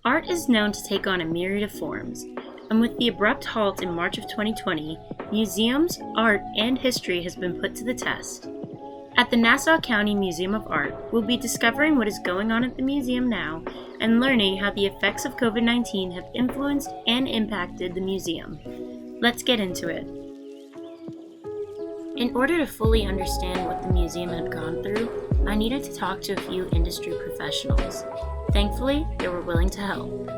Art is known to take on a myriad of forms, and with the abrupt halt in March of 2020, museums, art, and history has been put to the test. At the Nassau County Museum of Art, we'll be discovering what is going on at the museum now and learning how the effects of COVID-19 have influenced and impacted the museum. Let's get into it. In order to fully understand what the museum had gone through, I needed to talk to a few industry professionals. Thankfully, they were willing to help.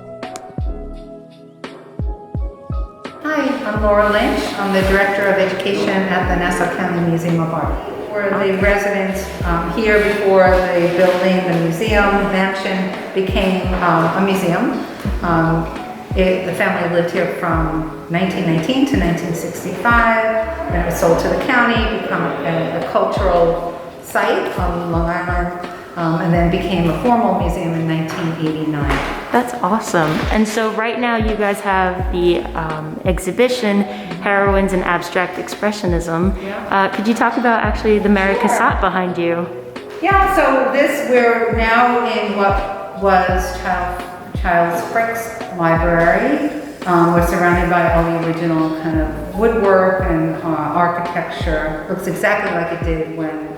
Hi, I'm Laura Lynch. I'm the Director of Education at the Nassau County Museum of Art. We're the residents here before the building, the museum mansion became a museum. The family lived here from 1919 to 1965, and it was sold to the county, become a cultural site on Long Island, and then became a formal museum in 1989. That's awesome. And so right now you guys have the exhibition, Heroines in Abstract Expressionism. Yeah. Could you talk about actually the Mary Cassatt behind you? Yeah, so we're now in what was Child's Frick's library. We're surrounded by all the original kind of woodwork and architecture. Looks exactly like it did when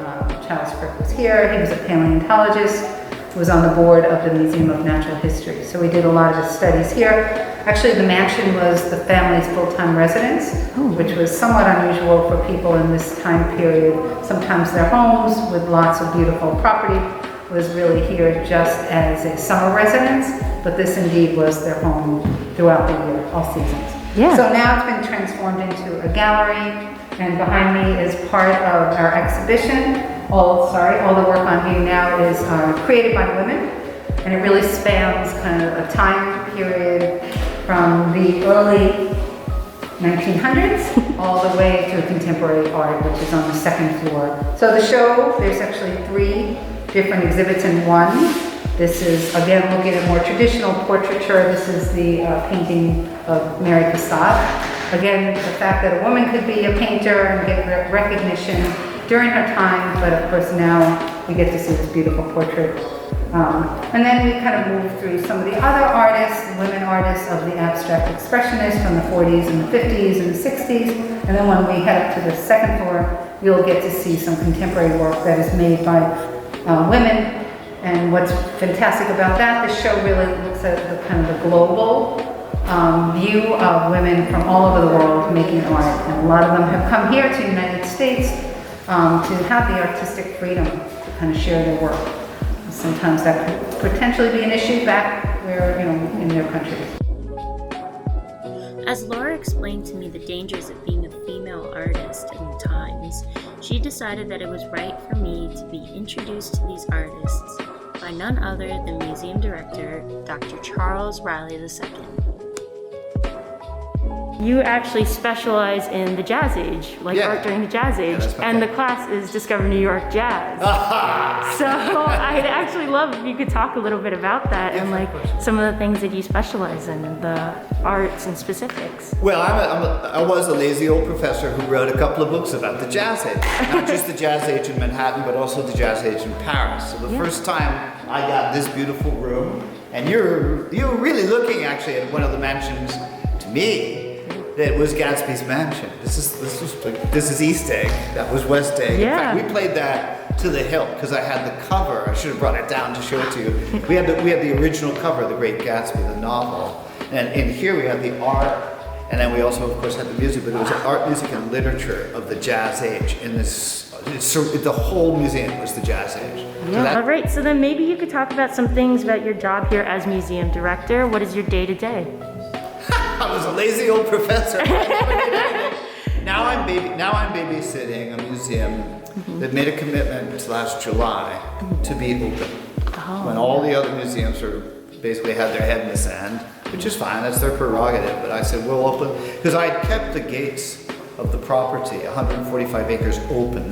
Child's Frick was here. He was a paleontologist, was on the board of the Museum of Natural History. So we did a lot of his studies here. Actually, the mansion was the family's full-time residence, which was somewhat unusual for people in this time period. Sometimes their homes with lots of beautiful property was really here just as a summer residence, but this indeed was their home throughout the year, all seasons. Yeah. So now it's been transformed into a gallery, and behind me is part of our exhibition. All the work on here now is created by women, and it really spans kind of a time period from the early 1900s all the way to contemporary art, which is on the second floor. So the show, there's actually 3 different exhibits in one. This is, again, looking at more traditional portraiture. This is the painting of Mary Cassatt. Again, the fact that a woman could be a painter and get recognition during her time, but of course now we get to see this beautiful portrait. And then we kind of move through some of the other artists, women artists of the abstract expressionists from the 40s and the 50s and the 60s. And then when we head up to the second floor, you'll get to see some contemporary work that is made by women. And what's fantastic about that, this show really looks at the kind of the global view of women from all over the world making art. And a lot of them have come here to the United States to have the artistic freedom to kind of share their work. Sometimes that could potentially be an issue back where, in their countries. As Laura explained to me the dangers of being a female artist in the times, she decided that it was right for me to be introduced to these artists by none other than Museum Director Dr. Charles Riley II. You actually specialize in the Jazz Age, art during the Jazz Age, and the class is Discover New York Jazz. So I'd actually love if you could talk a little bit about that and some of the things that you specialize in, the arts and specifics. Well, I was a lazy old professor who wrote a couple of books about the Jazz Age. Not just the Jazz Age in Manhattan, but also the Jazz Age in Paris. So the first time I got this beautiful room, and you're really looking actually at one of the mansions to me. That was Gatsby's mansion. This is East Egg. That was West Egg. Yeah. In fact, we played that to the hilt because I had the cover. I should have brought it down to show it to you. We had the original cover, The Great Gatsby, the novel, and in here we had the art, and then we also, of course, had the music. But it was art, music, and literature of the Jazz Age. In this, the whole museum was the Jazz Age. Yeah. All right. So then maybe you could talk about some things about your job here as museum director. What is your day-to-day? I was a lazy old professor. Now I'm babysitting a museum that made a commitment last July to be open. When all the other museums basically had their head in the sand, which is fine, that's their prerogative. But I said, we'll open, because I had kept the gates of the property, 145 acres, open,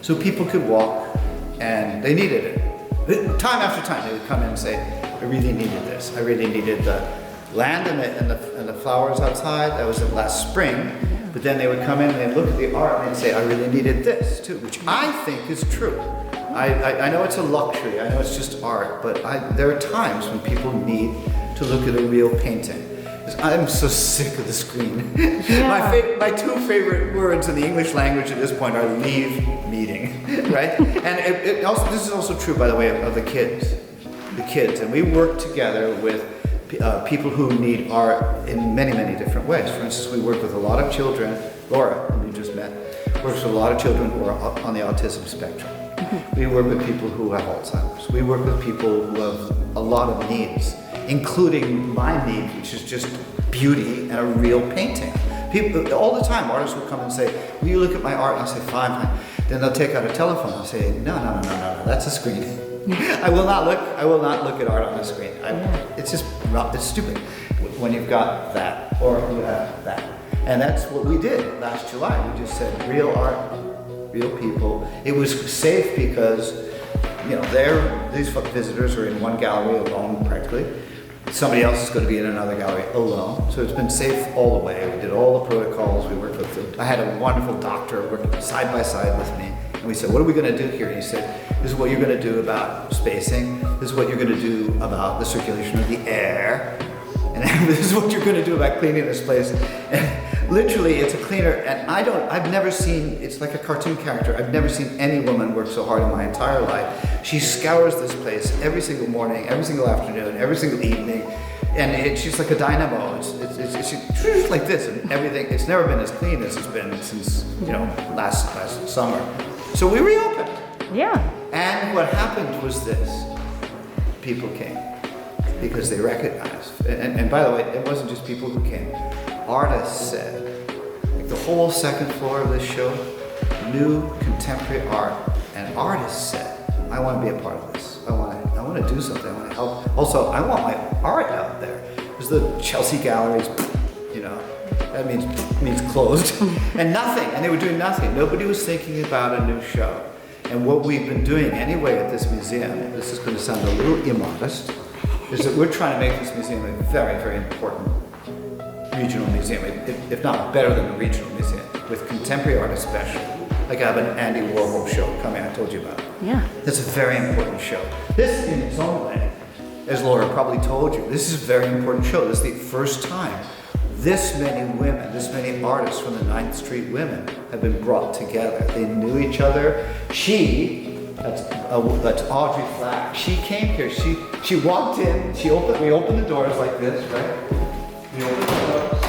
so people could walk, and they needed it. Time after time, they would come in and say, I really needed this. I really needed the land and the flowers outside. That was last spring. But then they would come in and they'd look at the art and they'd say, I really needed this too, which I think is true. I know it's a luxury, I know it's just art, but there are times when people need to look at a real painting. I'm so sick of the screen. Yeah. My two favorite words in the English language at this point are leave meeting, right? And it also, this is also true, by the way, of the kids. The kids, and we work together with people who need art in many, many different ways. For instance, we work with a lot of children. Laura, who you just met, works with a lot of children who are on the autism spectrum. We work with people who have Alzheimer's. We work with people who have a lot of needs, including my need, which is just beauty and a real painting. People, all the time, artists will come and say, will you look at my art? And I'll say, fine, fine. Then they'll take out a telephone and say, no, that's a screen. I will not look at art on a screen. It's stupid when you've got that or you have that. And that's what we did last July. We just said real art, real people. It was safe because, these visitors are in one gallery alone practically. Somebody else is going to be in another gallery alone. So it's been safe all the way. We did all the protocols. We worked with them. I had a wonderful doctor working side by side with me. And we said, what are we going to do here? And he said, this is what you're going to do about spacing. This is what you're going to do about the circulation of the air. And this is what you're going to do about cleaning this place. And literally, it's a cleaner. And I've never seen, it's like a cartoon character. I've never seen any woman work so hard in my entire life. She scours this place every single morning, every single afternoon, every single evening. And she's like a dynamo. It's like this, and everything. It's never been as clean as it's been since last summer. So we reopened. Yeah. And what happened was this: people came because they recognized. And by the way, it wasn't just people who came. Artists said, like the whole second floor of this show, new contemporary art, and artists said, I want to be a part of this. I want to do something. I want to help. Also, I want my art out there. Because the Chelsea galleries, that means closed. And nothing. And they were doing nothing. Nobody was thinking about a new show. And what we've been doing anyway at this museum, this is going to sound a little immodest, is that we're trying to make this museum a very, very important regional museum, if not better than a regional museum, with contemporary art especially. Like I have an Andy Warhol show coming, I told you about. Yeah. That's a very important show. This, in its own way, as Laura probably told you, this is a very important show. This is the first time this many women, this many artists from the 9th Street women have been brought together. They knew each other. That's Audrey Flack. She came here. She walked in. We opened the doors like this, right? We opened the doors.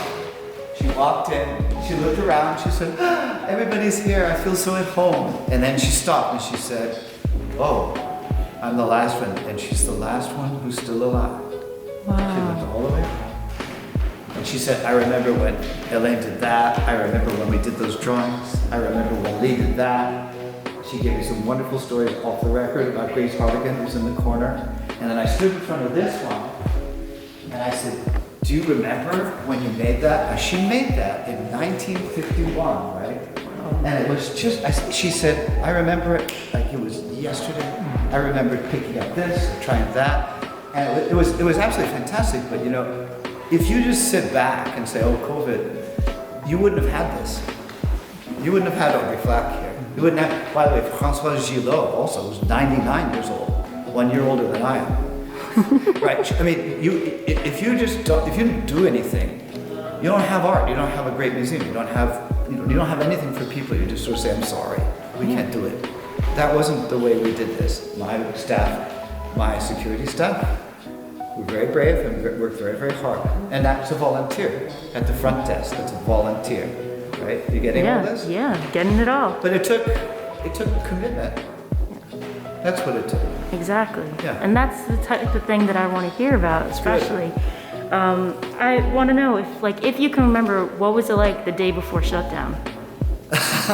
She walked in. She looked around. She said, everybody's here. I feel so at home. And then she stopped and she said, oh, I'm the last one. And she's the last one who's still alive. Wow. She looked all the way around. And she said, I remember when Elaine did that. I remember when we did those drawings. I remember when Lee did that. She gave me some wonderful stories off the record about Grace Hardigan, who's in the corner. And then I stood in front of this one, and I said, do you remember when you made that? She made that in 1951, right? And it was just, she said, I remember it like it was yesterday. I remember picking up this, trying that. And it was absolutely fantastic, but if you just sit back and say, oh, COVID, you wouldn't have had this. You wouldn't have had Audrey Flack here. You wouldn't have, by the way, François Gillot also was 99 years old, 1 year older than I am. Right? I mean, if you don't do anything, you don't have art, you don't have a great museum, you don't have anything for people. You just sort of say, I'm sorry, we can't do it. That wasn't the way we did this. My staff, my security staff, were very brave and worked very, very hard. And that's a volunteer at the front desk. That's a volunteer, right? You getting all this? Yeah, getting it all. But it took commitment. That's what it took. Exactly. Yeah. And that's the type of thing that I want to hear about, especially. I want to know if you can remember, what was it like the day before shutdown?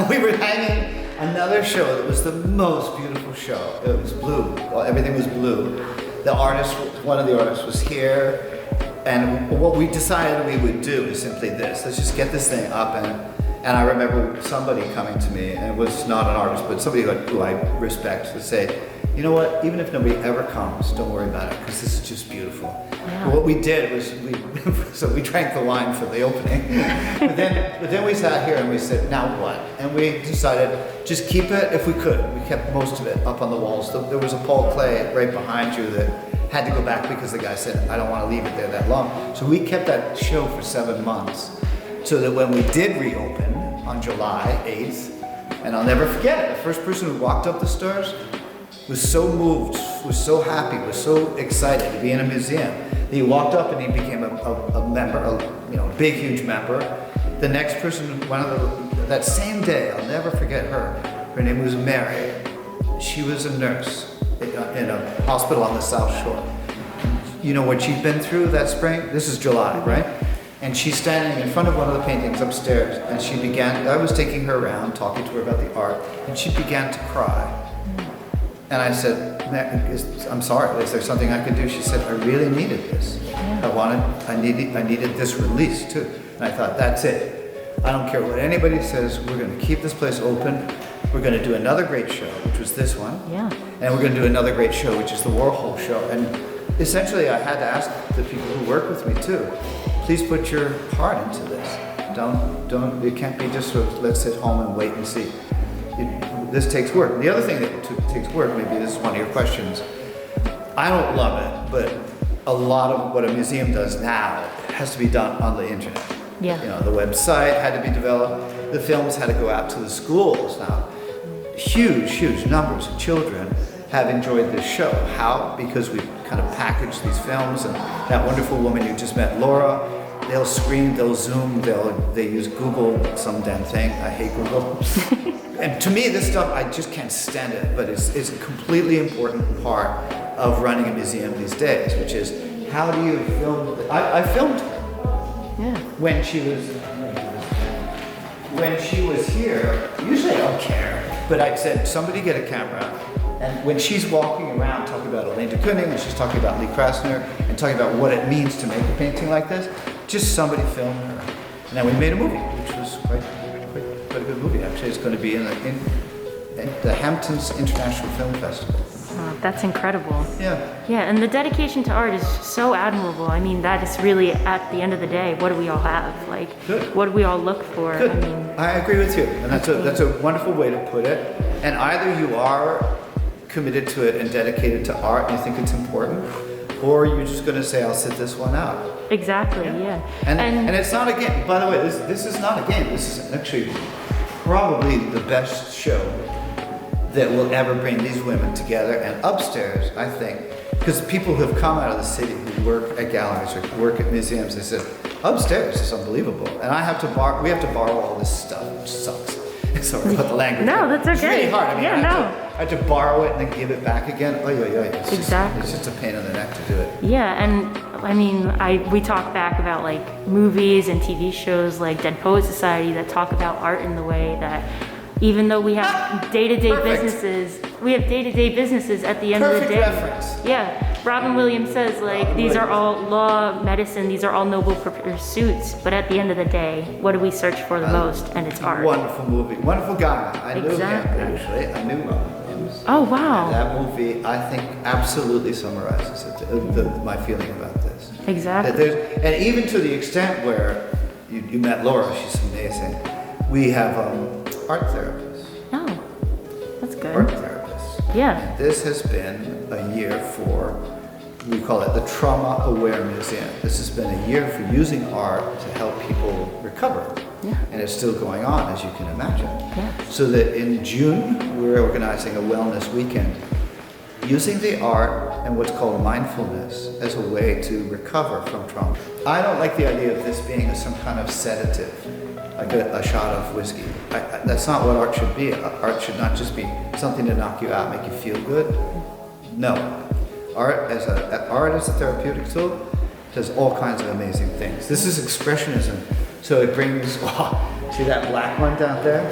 We were hanging another show that was the most beautiful show. It was blue. Well, everything was blue. One of the artists was here, and what we decided we would do is simply this. Let's just get this thing up, and I remember somebody coming to me, and it was not an artist, but somebody who I respect, would say, you know what, even if nobody ever comes, don't worry about it, because this is just beautiful. Yeah. What we did was, we drank the wine for the opening, but then we sat here and we said, now what? And we decided, just keep it if we could. We kept most of it up on the walls. There was a Paul Klee right behind you that had to go back because the guy said, I don't want to leave it there that long. So we kept that show for 7 months so that when we did reopen on July 8th, and I'll never forget it, the first person who walked up the stairs was so moved, was so happy, was so excited to be in a museum. He walked up and he became a member, a big, huge member. The next person, that same day, I'll never forget her. Her name was Mary. She was a nurse in a hospital on the South Shore. You know what she'd been through that spring? This is July, right? And she's standing in front of one of the paintings upstairs, and I was taking her around, talking to her about the art, and she began to cry. And I said, I'm sorry, is there something I could do? She said, I really needed this. I needed this release too. And I thought, that's it. I don't care what anybody says, we're gonna keep this place open. We're gonna do another great show, which was this one. Yeah. And we're gonna do another great show, which is the Warhol show. And essentially I had to ask the people who work with me too, please put your heart into this. It can't be just sort of, let's sit home and wait and see. This takes work. And the other thing that takes work, maybe this is one of your questions, I don't love it, but a lot of what a museum does now has to be done on the internet. Yeah. The website had to be developed, the films had to go out to the schools now. Huge numbers of children have enjoyed this show. How? Because we kind of packaged these films, and that wonderful woman you just met, Laura, they'll screen, they'll Zoom, they use Google, some damn thing. I hate Google. And to me, this stuff, I just can't stand it, but it's a completely important part of running a museum these days, which is how do you film? I filmed her. Yeah. When she was here. Usually I don't care, but I said, somebody get a camera. And when she's walking around talking about Elaine de Kooning, and she's talking about Lee Krasner, and talking about what it means to make a painting like this, just somebody film her. And then we made a movie, which was quite a good movie. Actually, it's going to be in the Hamptons International Film Festival. Oh, that's incredible. Yeah. Yeah, and the dedication to art is so admirable. I mean, that is really, at the end of the day, what do we all have? Like, Good. What do we all look for? Good. I mean, I agree with you, and that's a wonderful way to put it. And either you are committed to it and dedicated to art and you think it's important, or you're just going to say, I'll sit this one out. exactly, yeah. And it's not a game. By the way, this is not a game. This is actually probably the best show that will ever bring these women together. And upstairs, I think, because people who have come out of the city who work at galleries or work at museums, they said, upstairs is unbelievable. And we have to borrow all this stuff, which sucks. Sorry about the language. No, that's It's okay. really hard. I mean, Yeah, I had to borrow it and then give it back again. Exactly. It's just a pain in the neck to do it. Yeah, and I mean, we talk back about like movies and TV shows like Dead Poet Society that talk about art in the way that even though we have day-to-day Perfect. businesses, at the end of the Perfect day. reference. Yeah, Robin Williams says like these are all law, medicine, these are all noble pursuits, but at the end of the day, what do we search for the most? And it's art. Wonderful movie. Wonderful guy. I knew Exactly. him, actually. I knew Robin Williams. Oh wow. And that movie, I think, absolutely summarizes it, my feeling about this. That Exactly. and even to the extent where you met Laura, she's amazing. We have art therapists. Oh, that's Art good. therapists. Yeah. This has been a year for, we call it the Trauma Aware Museum. This has been a year for using art to help people recover. Yeah. And it's still going on, as you can imagine. Yeah. So that in June, we're organizing a wellness weekend using the art and what's called mindfulness as a way to recover from trauma. I don't like the idea of this being some kind of sedative, like a shot of whiskey. That's not what art should be. Art should not just be something to knock you out, make you feel good. No. Art as a therapeutic tool does all kinds of amazing things. This is expressionism. So it brings, see that black one down there?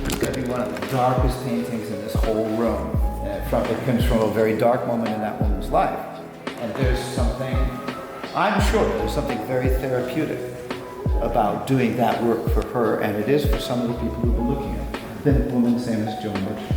It's going to be one of the darkest paintings in this whole room. And it comes from a very dark moment in that woman's life. And there's something, I'm sure there's something very therapeutic about doing that work for her, and it is for some of the people who've been looking at it. The woman's name is Joan Mitchell.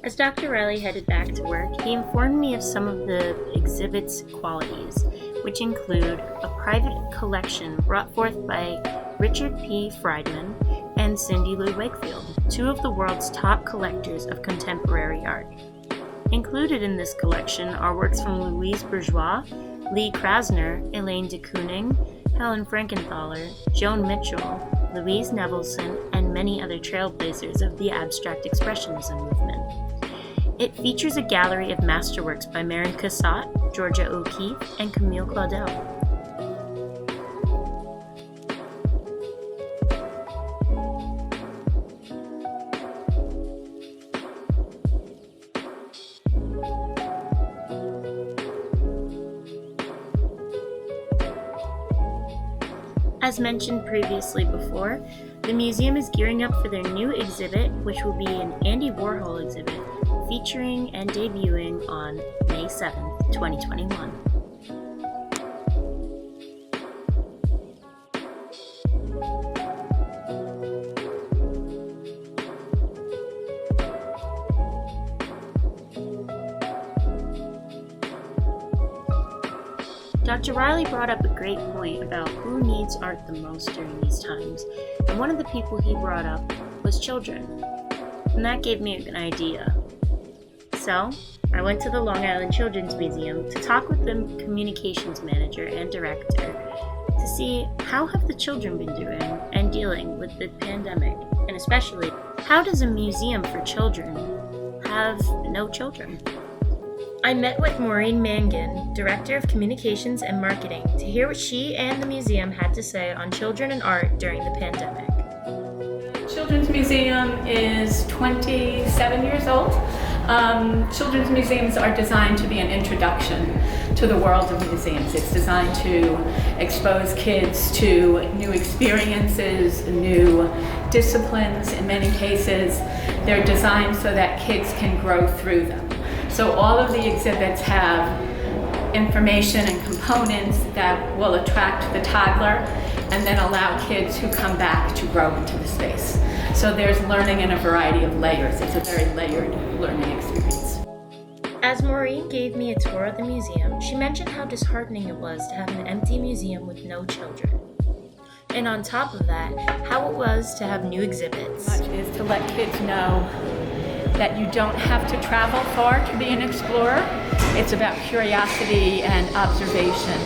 As Dr. Riley headed back to work, he informed me of some of the exhibit's qualities, which include a private collection brought forth by Richard P. Friedman and Cindy Lou Wakefield, two of the world's top collectors of contemporary art. Included in this collection are works from Louise Bourgeois, Lee Krasner, Elaine de Kooning, Helen Frankenthaler, Joan Mitchell, Louise Nevelson, and many other trailblazers of the abstract expressionism movement. It features a gallery of masterworks by Maren Cassatt, Georgia O'Keeffe, and Camille Claudel. As mentioned previously before, the museum is gearing up for their new exhibit, which will be an Andy Warhol exhibit, featuring and debuting on May 7th, 2021. Dr. Riley brought up a great point about who needs art the most during these times, and one of the people he brought up was children. And that gave me an idea. So, I went to the Long Island Children's Museum to talk with the communications manager and director to see how have the children been doing and dealing with the pandemic, and especially, how does a museum for children have no children? I met with Maureen Mangan, Director of Communications and Marketing, to hear what she and the museum had to say on children and art during the pandemic. Children's Museum is 27 years old. Children's museums are designed to be an introduction to the world of museums. It's designed to expose kids to new experiences, new disciplines. In many cases, they're designed so that kids can grow through them. So all of the exhibits have information and components that will attract the toddler and then allow kids who come back to grow into the space. So there's learning in a variety of layers. It's a very layered learning experience. As Maureen gave me a tour of the museum, she mentioned how disheartening it was to have an empty museum with no children. And on top of that, how it was to have new exhibits. Much is to let kids know that you don't have to travel far to be an explorer. It's about curiosity and observation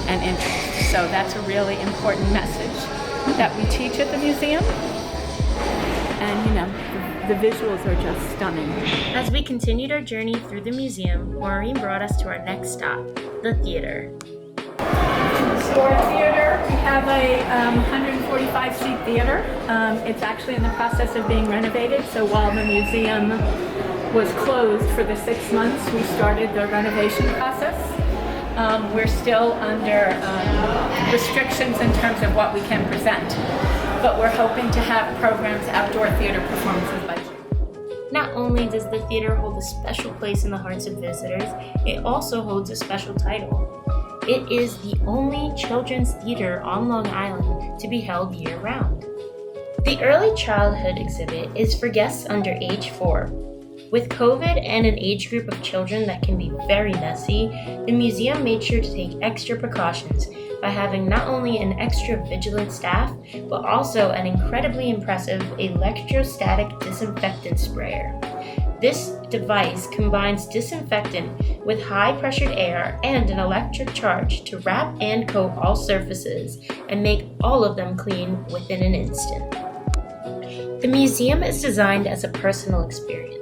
and interest. So that's a really important message that we teach at the museum. And the visuals are just stunning. As we continued our journey through the museum, Maureen brought us to our next stop, the theater. So our theater, we have a 145-seat theater. It's actually in the process of being renovated. So while the museum was closed for the 6 months, we started the renovation process. We're still under restrictions in terms of what we can present, but we're hoping to have programs, outdoor theater performances by June. Not only does the theater hold a special place in the hearts of visitors, it also holds a special title. It is the only children's theater on Long Island to be held year-round. The early childhood exhibit is for guests under age 4. With COVID and an age group of children that can be very messy, the museum made sure to take extra precautions by having not only an extra vigilant staff, but also an incredibly impressive electrostatic disinfectant sprayer. This device combines disinfectant with high-pressured air and an electric charge to wrap and coat all surfaces and make all of them clean within an instant. The museum is designed as a personal experience.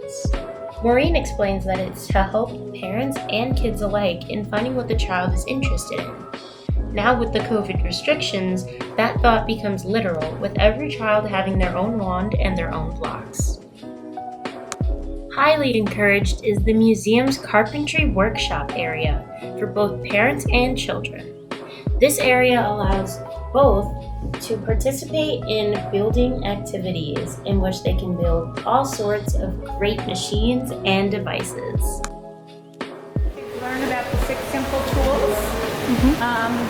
Maureen explains that it's to help parents and kids alike in finding what the child is interested in. Now with the COVID restrictions, that thought becomes literal, with every child having their own wand and their own blocks. Highly encouraged is the museum's carpentry workshop area for both parents and children. This area allows both to participate in building activities in which they can build all sorts of great machines and devices. Learn about the 6 simple tools.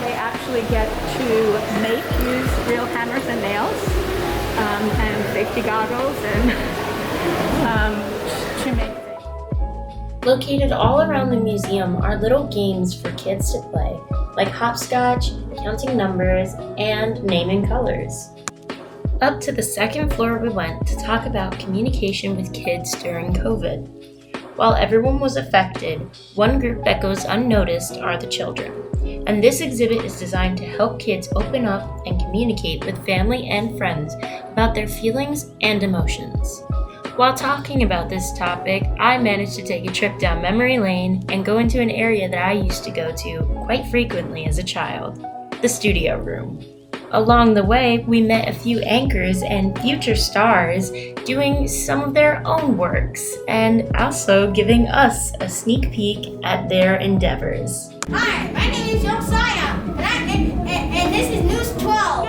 They actually get to use real hammers and nails, and safety goggles, and to make things. Located all around the museum are little games for kids to play, like hopscotch, counting numbers, and naming colors. Up to the 2nd floor we went to talk about communication with kids during COVID. While everyone was affected, one group that goes unnoticed are the children. And this exhibit is designed to help kids open up and communicate with family and friends about their feelings and emotions. While talking about this topic, I managed to take a trip down memory lane and go into an area that I used to go to quite frequently as a child, the studio room. Along the way, we met a few anchors and future stars doing some of their own works and also giving us a sneak peek at their endeavors. Hi, my name is Josiah, and this is News 12.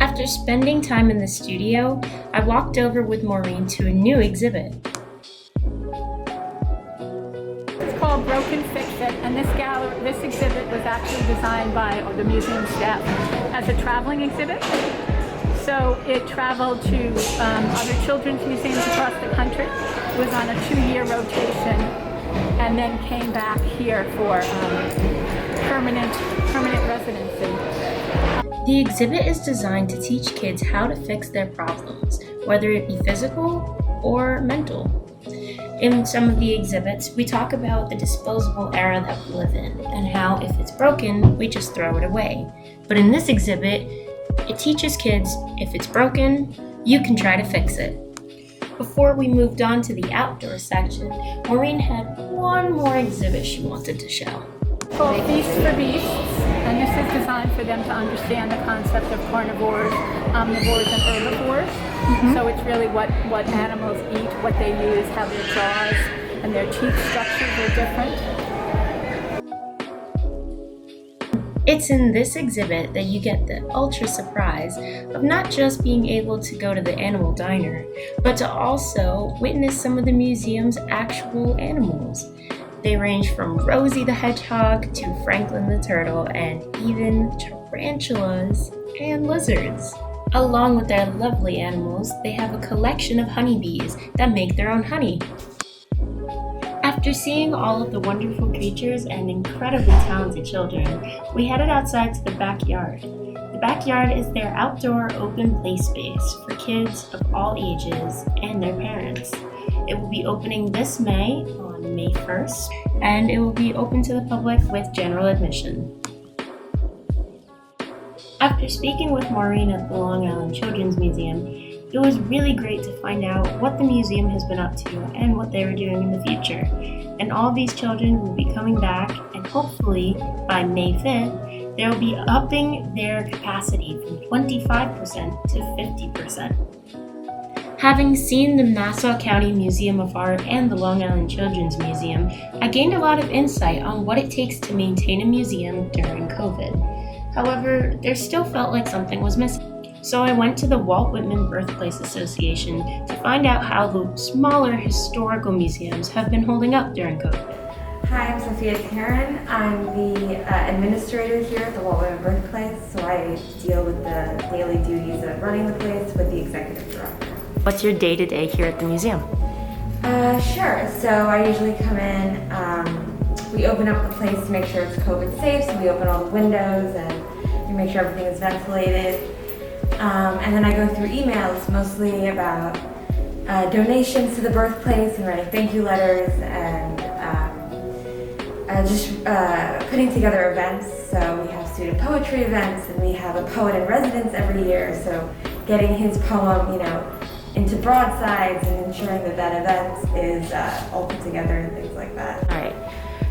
After spending time in the studio, I walked over with Maureen to a new exhibit. It's called Broken Fix It, and this exhibit was actually designed by the museum staff as a traveling exhibit. So it traveled to other children's museums across the country. It was on a 2-year rotation, and then came back here for permanent residency. The exhibit is designed to teach kids how to fix their problems, whether it be physical or mental. In some of the exhibits, we talk about the disposable era that we live in and how if it's broken, we just throw it away. But in this exhibit, it teaches kids if it's broken, you can try to fix it. Before we moved on to the outdoor section, Maureen had one more exhibit she wanted to show. Called Feast for Beasts, and this is designed for them to understand the concept of carnivores, omnivores, and herbivores. So it's really what animals eat, what they use, how their jaws and their teeth structures are different. It's in this exhibit that you get the ultra surprise of not just being able to go to the animal diner, but to also witness some of the museum's actual animals. They range from Rosie the Hedgehog to Franklin the Turtle and even tarantulas and lizards. Along with their lovely animals, they have a collection of honeybees that make their own honey. After seeing all of the wonderful creatures and incredibly talented children, we headed outside to the backyard. The backyard is their outdoor open play space for kids of all ages and their parents. It will be opening this May on May 1st, and it will be open to the public with general admission. After speaking with Maureen at the Long Island Children's Museum, it was really great to find out what the museum has been up to and what they are doing in the future. And all these children will be coming back, and hopefully by May 5th, they will be upping their capacity from 25% to 50%. Having seen the Nassau County Museum of Art and the Long Island Children's Museum, I gained a lot of insight on what it takes to maintain a museum during COVID. However, there still felt like something was missing. So I went to the Walt Whitman Birthplace Association to find out how the smaller historical museums have been holding up during COVID. Hi, I'm Sophia Taryn. I'm the administrator here at the Walt Whitman Birthplace, so I deal with the daily duties of running the place with the executive director. What's your day-to-day here at the museum? Sure. So I usually come in, we open up the place to make sure it's COVID safe, so we open all the windows and we make sure everything is ventilated. And then I go through emails mostly about donations to the birthplace and writing thank you letters and just putting together events. So we have student poetry events and we have a poet in residence every year. So getting his poem, into broadsides and ensuring that event is all put together and things like that. All right.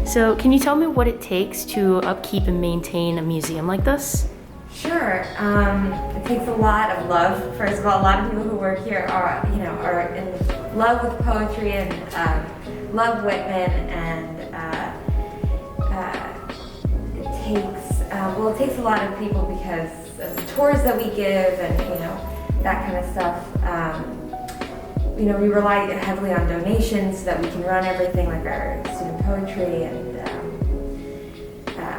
So can you tell me what it takes to upkeep and maintain a museum like this? Sure. It takes a lot of love. First of all, a lot of people who work here are in love with poetry and love Whitman, and it takes a lot of people because of the tours that we give and that kind of stuff. We rely heavily on donations so that we can run everything like our student poetry and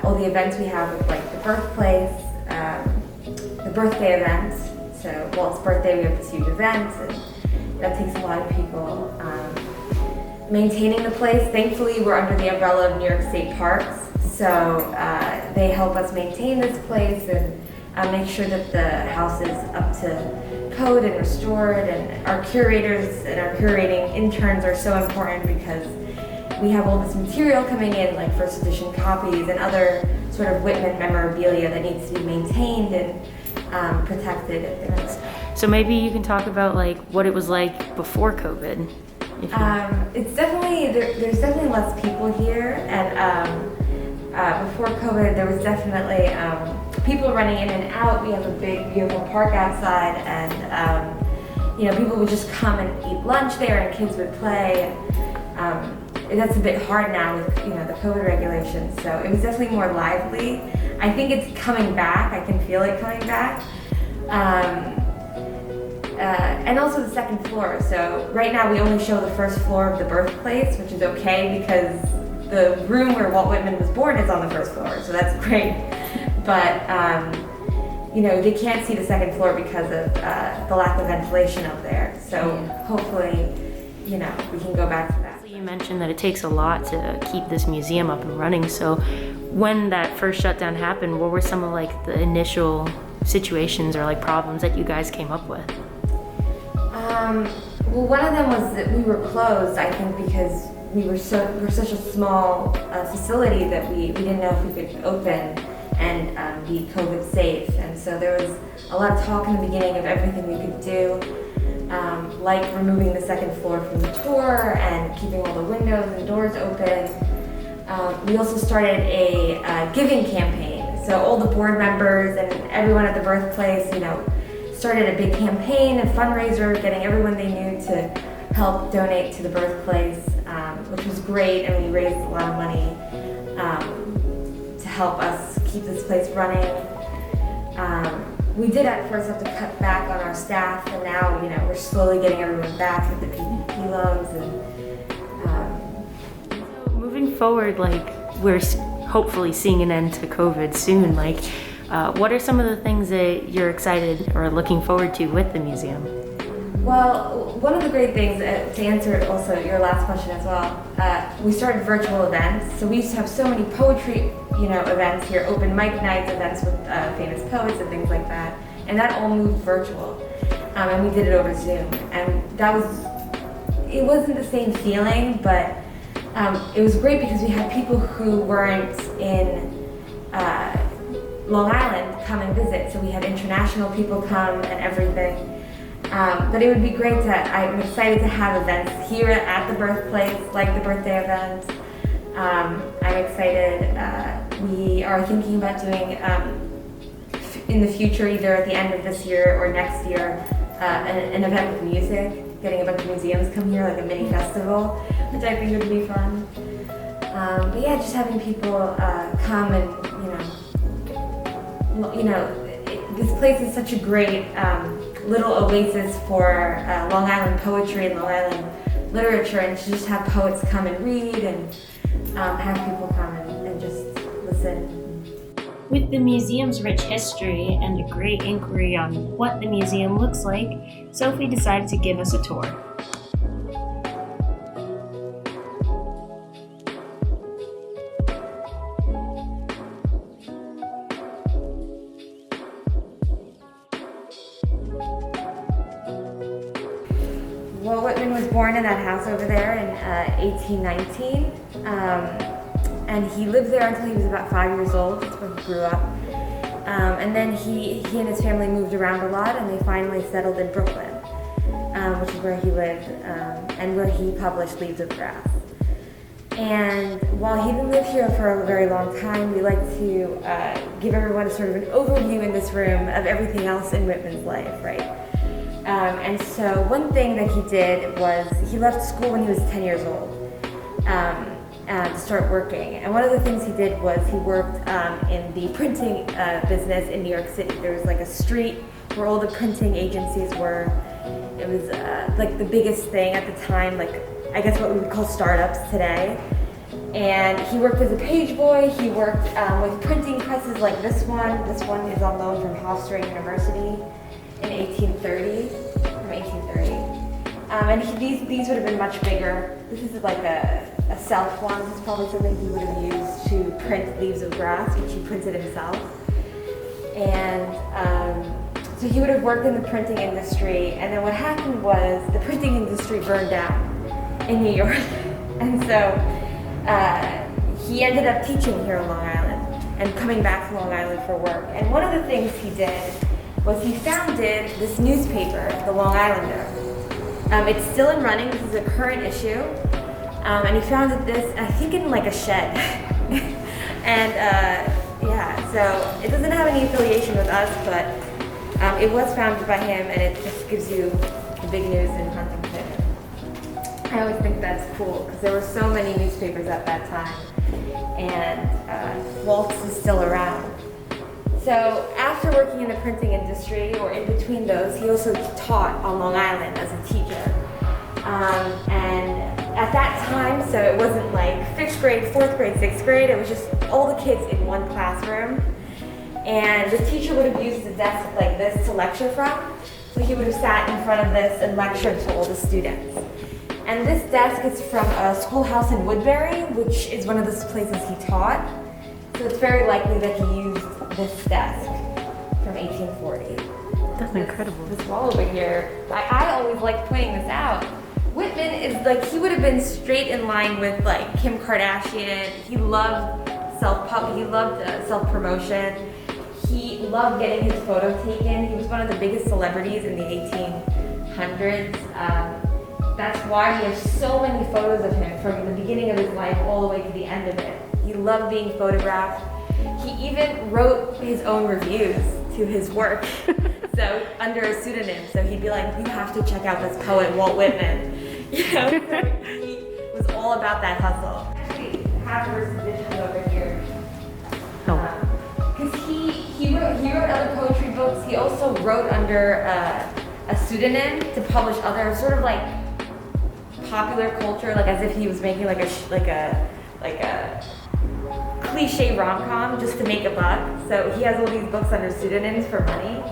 all the events we have with like the birthplace. The birthday events, so Walt's birthday, we have this huge event, and that takes a lot of people. Maintaining the place, thankfully we're under the umbrella of New York State Parks, so they help us maintain this place and make sure that the house is up to code and restored, and our curators and our curating interns are so important because we have all this material coming in, like first edition copies and other sort of Whitman memorabilia that needs to be maintained and protected. So maybe you can talk about like what it was like before COVID. It's definitely, there's definitely less people here, and before COVID there was definitely people running in and out. We have a big beautiful park outside, and people would just come and eat lunch there, and kids would play. And that's a bit hard now with the COVID regulations, so it was definitely more lively. I think it's coming back. I can feel it coming back. And also the second floor. So right now we only show the first floor of the birthplace, which is okay because the room where Walt Whitman was born is on the first floor, so that's great. But they can't see the second floor because of the lack of ventilation up there. So hopefully, we can go back to that. You mentioned that it takes a lot to keep this museum up and running. So when that first shutdown happened, what were some of like the initial situations or like problems that you guys came up with? Well, one of them was that we were closed, I think, because we're such a small facility that we didn't know if we could open and be COVID safe. And so there was a lot of talk in the beginning of everything we could do, like removing the second floor from the tour and keeping all the windows and doors open. We also started a giving campaign. So all the board members and everyone at the birthplace, started a big campaign, a fundraiser, getting everyone they knew to help donate to the birthplace, which was great, and we raised a lot of money to help us keep this place running. We did at first have to cut back on our staff, and now we're slowly getting everyone back with the PPP loans. And moving forward, like we're hopefully seeing an end to COVID soon. Like, what are some of the things that you're excited or looking forward to with the museum? Well, one of the great things, to answer also your last question as well, we started virtual events. So we used to have so many poetry, events here, open mic nights, events with famous poets and things like that. And that all moved virtual. And we did it over Zoom. And it wasn't the same feeling, but it was great because we had people who weren't in Long Island come and visit. So we had international people come and everything. But it would be great I'm excited to have events here at the birthplace, like the birthday event. I'm excited. We are thinking about doing, in the future, either at the end of this year or next year, an event with music, getting a bunch of museums come here, like a mini festival, which I think would be fun. But yeah, just having people come and, this place is such a great little oasis for Long Island poetry and Long Island literature, and to just have poets come and read and have people come and just listen. With the museum's rich history and a great inquiry on what the museum looks like, Sophie decided to give us a tour. Walt Whitman was born in that house over there in 1819, and he lived there until he was about 5 years old. That's where he grew up. And then he and his family moved around a lot, and they finally settled in Brooklyn, which is where he lived, and where he published Leaves of Grass. And while he didn't live here for a very long time, we like to give everyone sort of an overview in this room of everything else in Whitman's life, right? And so one thing that he did was he left school when he was 10 years old to start working. And one of the things he did was he worked in the printing business in New York City. There was like a street where all the printing agencies were. It was like the biggest thing at the time, like I guess what we would call startups today. And he worked as a page boy. He worked with printing presses like this one. This one is on loan from Hofstra University in 1830, from 1830. And these would have been much bigger. This is like a self one. This is probably something he would have used to print Leaves of Grass, which he printed himself. And So he would have worked in the printing industry, and then what happened was the printing industry burned down in New York. And so he ended up teaching here on Long Island and coming back to Long Island for work. And one of the things he did was he founded this newspaper, the Long Islander. It's still in running. This is a current issue. And he founded this, I think, in like a shed. And yeah, so it doesn't have any affiliation with us, but it was founded by him, and it just gives you the big news in Huntington. I always think that's cool because there were so many newspapers at that time, and Walt's is still around. So after working in the printing industry, or in between those, he also taught on Long Island as a teacher. And at that time, so it wasn't like 5th grade, 4th grade, 6th grade, it was just all the kids in one classroom. And the teacher would have used a desk like this to lecture from. So he would have sat in front of this and lectured to all the students. And this desk is from a schoolhouse in Woodbury, which is one of the places he taught. So it's very likely that he used this desk from 1840. That's incredible. This wall over here, I always like pointing this out. Whitman is like, he would have been straight in line with like Kim Kardashian. He loved self-promotion. He loved getting his photo taken. He was one of the biggest celebrities in the 1800s. That's why we have so many photos of him from the beginning of his life all the way to the end of it. He loved being photographed. He even wrote his own reviews to his work, so under a pseudonym. So he'd be like, "You have to check out this poet, Walt Whitman." You know, so he was all about that hustle. Actually, have first edition over here. Because he wrote other poetry books. He also wrote under a pseudonym to publish other sort of like popular culture, like as if he was making like a cliche rom-com just to make a buck. So he has all these books under pseudonyms for money.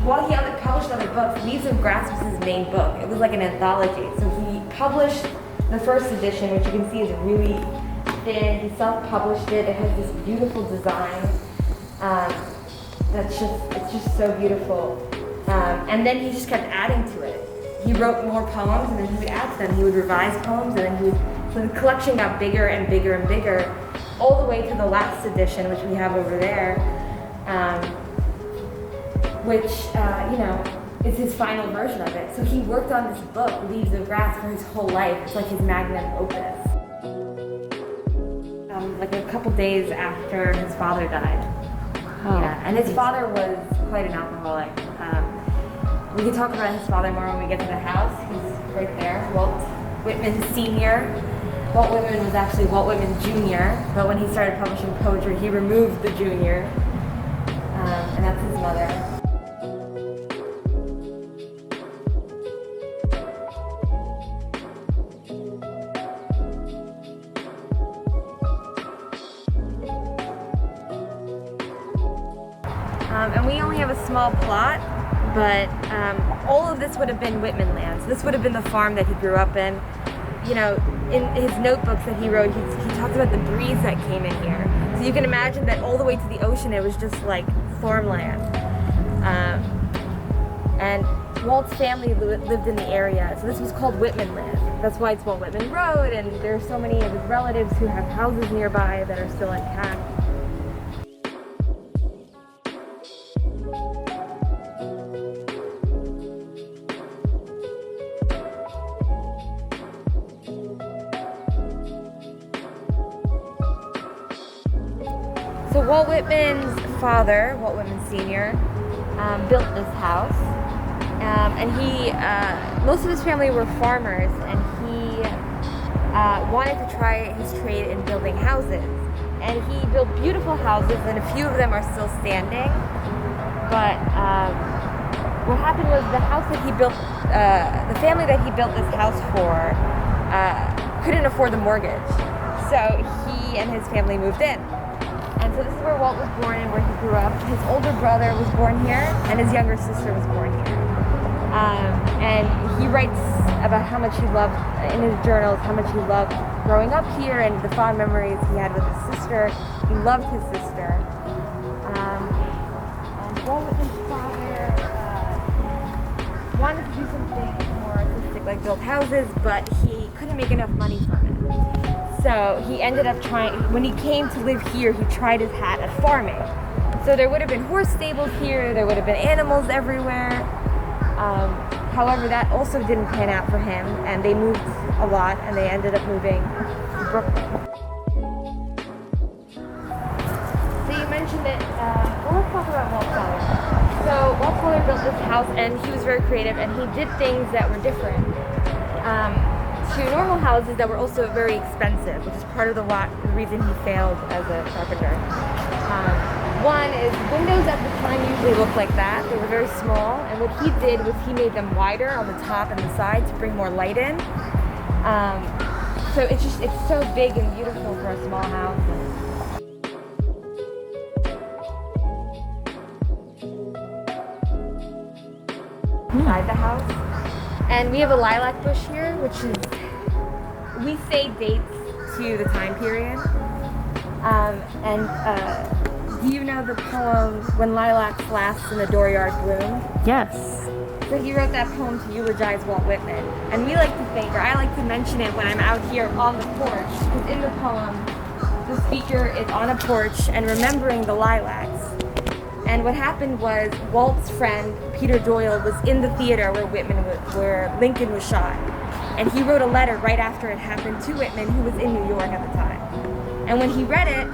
While he published other books, Leaves of Grass was his main book. It was like an anthology. So he published the first edition, which you can see is really thin. He self-published it. It has this beautiful design. It's just so beautiful. And then he just kept adding to it. He wrote more poems, and then he would add to them. He would revise poems, and then so the collection got bigger and bigger and bigger, all the way to the last edition, which we have over there, which is his final version of it. So he worked on this book, Leaves of Grass, for his whole life. It's like his magnum opus. Like a couple days after his father died. Oh. Yeah, and his father was quite an alcoholic. We can talk about his father more when we get to the house. He's right there, Walt Whitman Sr. Walt Whitman was actually Walt Whitman Jr., but when he started publishing poetry, he removed the Jr., and that's his mother. And we only have a small plot, but all of this would have been Whitman land. So this would have been the farm that he grew up in. You know, in his notebooks that he wrote, he talked about the breeze that came in here. So you can imagine that all the way to the ocean, it was just like farmland. And Walt's family lived in the area, so this was called Whitman land. That's why it's Walt Whitman Road, and there are so many of his relatives who have houses nearby that are still intact. So Walt Whitman's father, Walt Whitman Sr., built this house, and most of his family were farmers, and he wanted to try his trade in building houses. And he built beautiful houses, and a few of them are still standing. But what happened was the house that he built, the family that he built this house for, couldn't afford the mortgage. So he and his family moved in. And so this is where Walt was born and where he grew up. His older brother was born here, and his younger sister was born here. And he writes about how much he loved, in his journals, how much he loved growing up here and the fond memories he had with his sister. He loved his sister. Walt Whitman's father wanted to do something more artistic, like build houses, but he couldn't make enough money from it. So he ended up when he came to live here, he tried his hat at farming. So there would have been horse stables here, there would have been animals everywhere. However, that also didn't pan out for him, and they moved a lot, and they ended up moving to Brooklyn. So you mentioned it, well, let's talk about Walt's father. So Walt's father built this house, and he was very creative, and he did things that were different to normal houses that were also very expensive, which is part of the reason he failed as a carpenter. One is windows at the time usually looked like that. They were very small, and what he did was he made them wider on the top and the side to bring more light in. So it's so big and beautiful for a small house. Inside the house. And we have a lilac bush here, which is, we say dates to the time period. Do you know the poem, When Lilacs Last in the Dooryard Bloom? Yes. So he wrote that poem to eulogize Walt Whitman. And we like to think, or I like to mention it when I'm out here on the porch, because in the poem, the speaker is on a porch and remembering the lilacs. And what happened was Walt's friend, Peter Doyle, was in the theater where Lincoln was shot. And he wrote a letter right after it happened to Whitman, who was in New York at the time. And when he read it,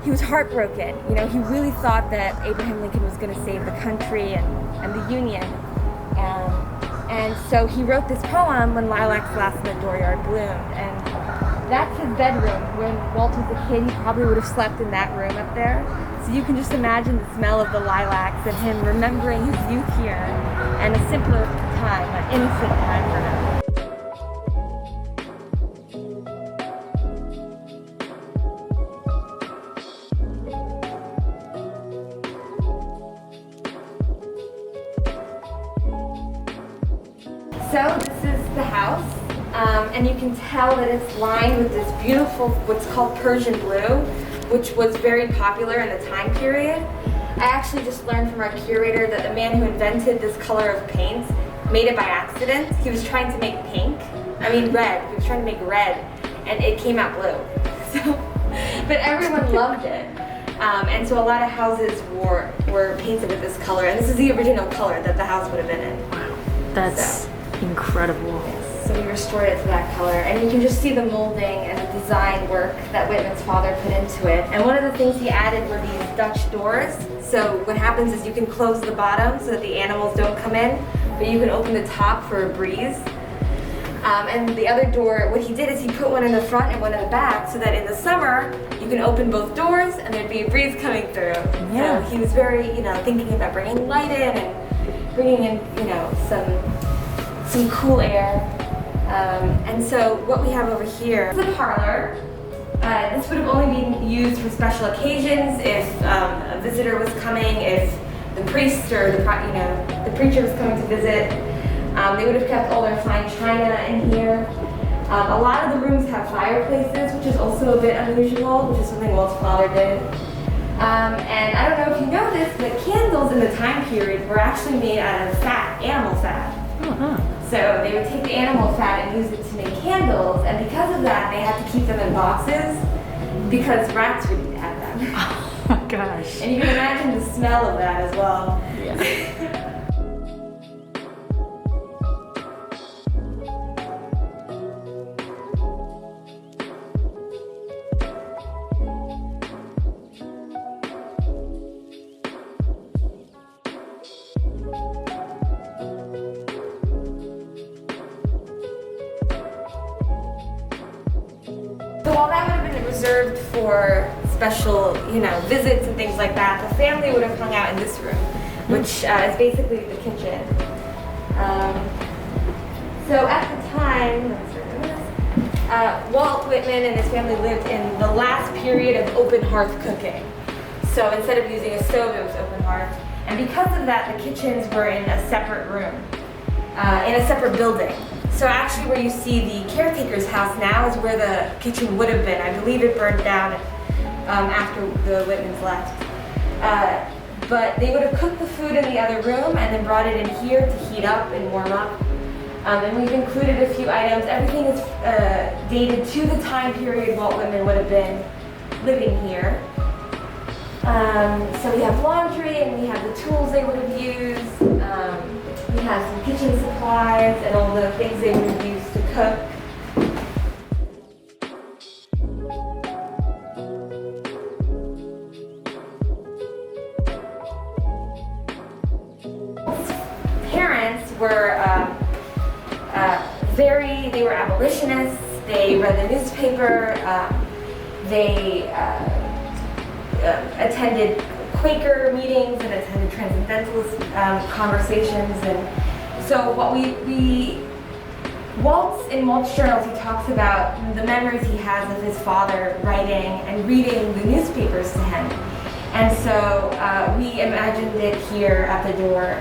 he was heartbroken. You know, he really thought that Abraham Lincoln was going to save the country and the Union. And so he wrote this poem, When Lilacs Last in the Dooryard Bloom. And that's his bedroom. When Walt was a kid, he probably would have slept in that room up there. So you can just imagine the smell of the lilacs and him remembering his youth here and a simpler time, an innocent time for him. So this is the house, and you can tell that it's lined with this beautiful, what's called Persian blue, which was very popular in the time period. I actually just learned from our curator that the man who invented this color of paint made it by accident. He was trying to make red. He was trying to make red, and it came out blue. So, but everyone loved it. And so a lot of houses were painted with this color, and this is the original color that the house would have been in. Wow, that's incredible. Yes, so we restored it to that color, and you can just see the molding and the design work that Whitman's father put into it. And one of the things he added were these Dutch doors. So what happens is you can close the bottom so that the animals don't come in, but you can open the top for a breeze. And the other door, what he did is he put one in the front and one in the back so that in the summer you can open both doors and there'd be a breeze coming through. Yeah. So he was very, thinking about bringing light in and bringing in, some cool air. And so what we have over here is a parlor. This would have only been used for special occasions, if a visitor was coming, if the priest or the preacher was coming to visit. They would have kept all their fine china in here. A lot of the rooms have fireplaces, which is also a bit unusual, which is something Walt's father did. And I don't know if you know this, but candles in the time period were actually made out of fat, animal fat. So they would take the animal fat and use it to make candles, and because of that, they had to keep them in boxes because rats would eat at them. Oh my gosh. And you can imagine the smell of that as well. Yeah. So while that would have been reserved for special, visits and things like that, the family would have hung out in this room, which is basically the kitchen. So at the time, Walt Whitman and his family lived in the last period of open hearth cooking. So instead of using a stove, it was open hearth. And because of that, the kitchens were in a separate room, in a separate building. So actually where you see the caretaker's house now is where the kitchen would have been. I believe it burned down after the Whitmans left. but they would have cooked the food in the other room and then brought it in here to heat up and warm up. And we've included a few items. Everything is dated to the time period Walt Whitman would have been living here. So we have laundry and we have the tools they would have used. We have some kitchen supplies and all the things they would have used to cook. Parents were they were abolitionists. They read the newspaper. They attended Quaker meetings and attended Transcendentalist conversations. And so what in Walt's journals, he talks about the memories he has of his father writing and reading the newspapers to him. And so we imagined it here at the door.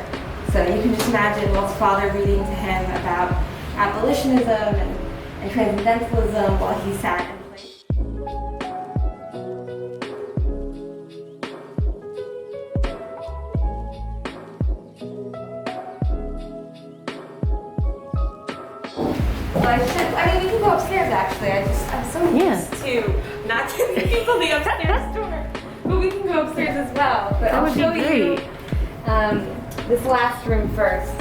So you can just imagine Walt's father reading to him about abolitionism and transcendentalism while he sat and played. We can go upstairs actually. I'm so used to not giving people the upstairs tour. But we can go upstairs as well. But I'll show you this last room first.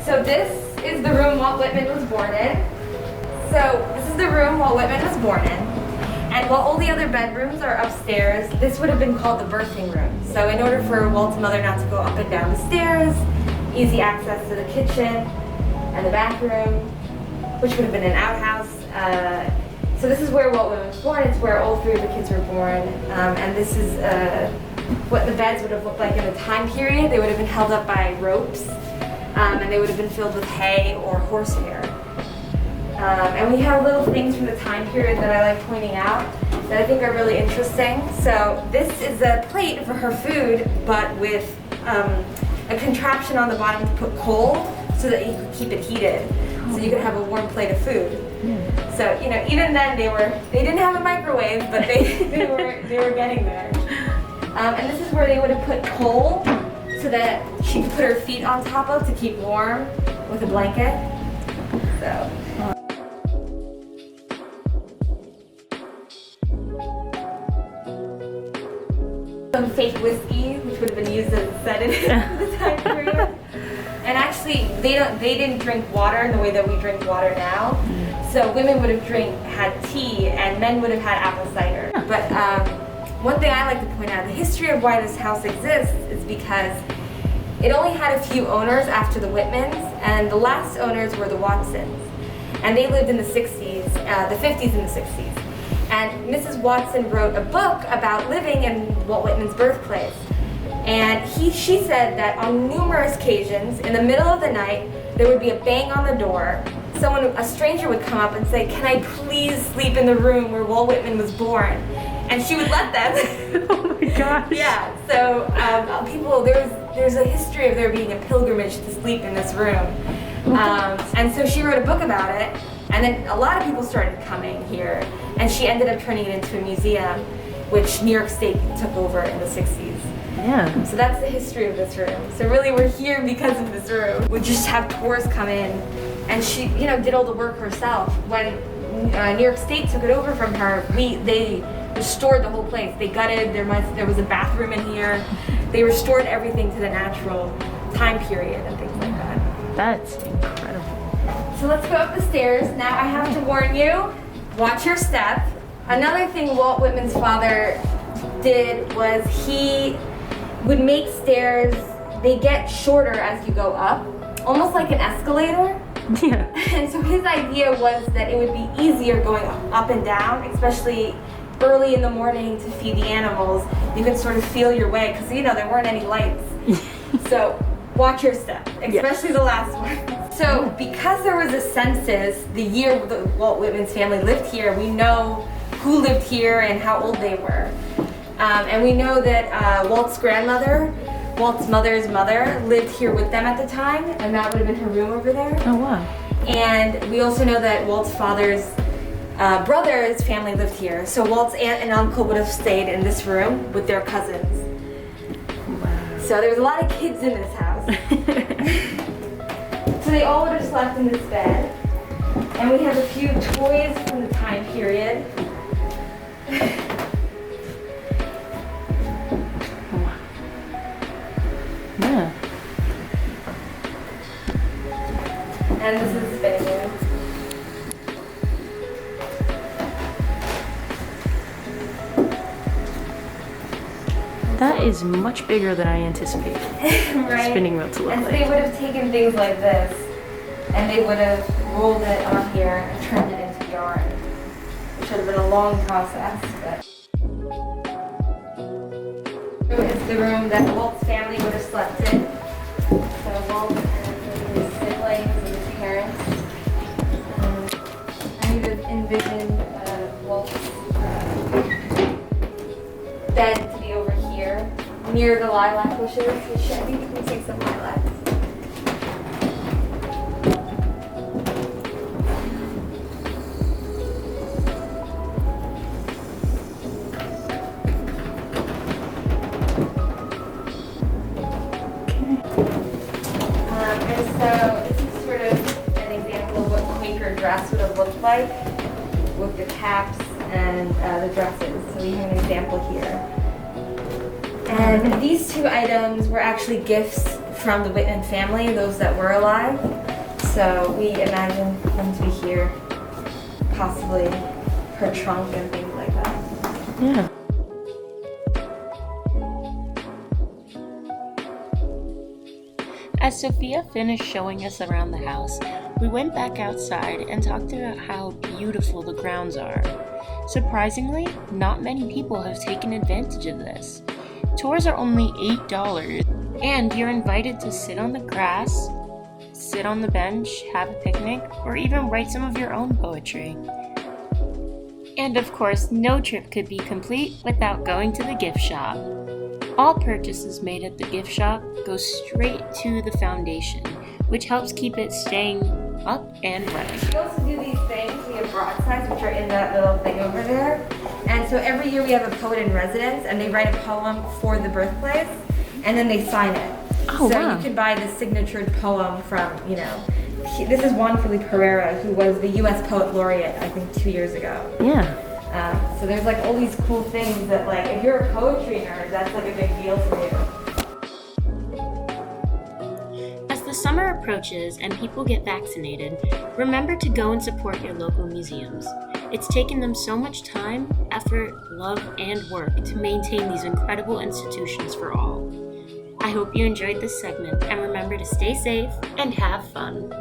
So this is the room Walt Whitman was born in. So this is the room Walt Whitman was born in. And while all the other bedrooms are upstairs, this would have been called the birthing room. So in order for Walt's mother not to go up and down the stairs, easy access to the kitchen and the bathroom, which would have been an outhouse. So this is where Walt Whitman was born. It's where all three of the kids were born. And this is what the beds would have looked like in the time period. They would have been held up by ropes, and they would have been filled with hay or horsehair. And we have little things from the time period that I like pointing out that I think are really interesting. So this is a plate for her food, but with a contraption on the bottom to put coal so that you could keep it heated, so you could have a warm plate of food. So even then they didn't have a microwave, but they were getting there. And this is where they would have put coal so that she could put her feet on top of to keep warm with a blanket. So. Some fake whiskey, which would have been used as a sedative for the time period. And actually, they didn't drink water in the way that we drink water now. So women would have had tea, and men would have had apple cider. But one thing I like to point out, the history of why this house exists is because it only had a few owners after the Whitmans, and the last owners were the Watsons. And they lived in the 60s, the 50s and the 60s. And Mrs. Watson wrote a book about living in Walt Whitman's birthplace. And she said that on numerous occasions, in the middle of the night, there would be a bang on the door. A stranger would come up and say, "Can I please sleep in the room where Walt Whitman was born?" And she would let them. Oh my gosh. Yeah, so there's a history of there being a pilgrimage to sleep in this room. And so she wrote a book about it, and then a lot of people started coming here, and she ended up turning it into a museum, which New York State took over in the 60s. Yeah. So that's the history of this room. So really we're here because of this room. We just have tours come in, and she did all the work herself. When New York State took it over from her, they restored the whole place. They gutted, there was a bathroom in here. They restored everything to the natural time period and things like that. That's incredible. So let's go up the stairs. Now I have to warn you, watch your step. Another thing Walt Whitman's father did was he would make stairs, they get shorter as you go up, almost like an escalator. Yeah. And so his idea was that it would be easier going up and down, especially early in the morning to feed the animals. You could sort of feel your way, because there weren't any lights. So watch your step, especially the last one. So because there was a census the year the Walt Whitman's family lived here, we know who lived here and how old they were. And we know that Walt's grandmother, Walt's mother's mother, lived here with them at the time, and that would have been her room over there. Oh wow. And we also know that Walt's father's brother's family lived here. So Walt's aunt and uncle would have stayed in this room with their cousins. Wow. So there was a lot of kids in this house. So they all would have slept in this bed. And we have a few toys from the time period. Yeah. And this is the spinning wheel. That is much bigger than I anticipated. Right? Spinning wheel to look And so like. they would have taken things like this, and they would have rolled it on here and turned it into yarn. Which would have been a long process, but. It's the room that Walt's family would have slept in. So Walt and his siblings and his parents. I need to envision Walt's bed to be over here, near the lilac bushes. I think we can take some lilacs. And so this is sort of an example of what Quaker dress would have looked like with the caps and the dresses. So we have an example here. And these two items were actually gifts from the Whitman family, those that were alive. So we imagine them to be here, possibly her trunk and things like that. Yeah. As Sophia finished showing us around the house, we went back outside and talked about how beautiful the grounds are. Surprisingly, not many people have taken advantage of this. Tours are only $8, and you're invited to sit on the grass, sit on the bench, have a picnic, or even write some of your own poetry. And of course, no trip could be complete without going to the gift shop. All purchases made at the gift shop go straight to the foundation, which helps keep it staying up and running. We also do these things. We have broadsides, which are in that little thing over there. And so every year we have a poet in residence, and they write a poem for the birthplace, and then they sign it. Oh, so wow. you can buy the signatured poem from, this is Juan Felipe Herrera, who was the U.S. Poet Laureate, I think, 2 years ago. Yeah. So there's like all these cool things that, like, if you're a poetry nerd, that's like a big deal for you. As the summer approaches and people get vaccinated, remember to go and support your local museums. It's taken them so much time, effort, love, and work to maintain these incredible institutions for all. I hope you enjoyed this segment, and remember to stay safe and have fun.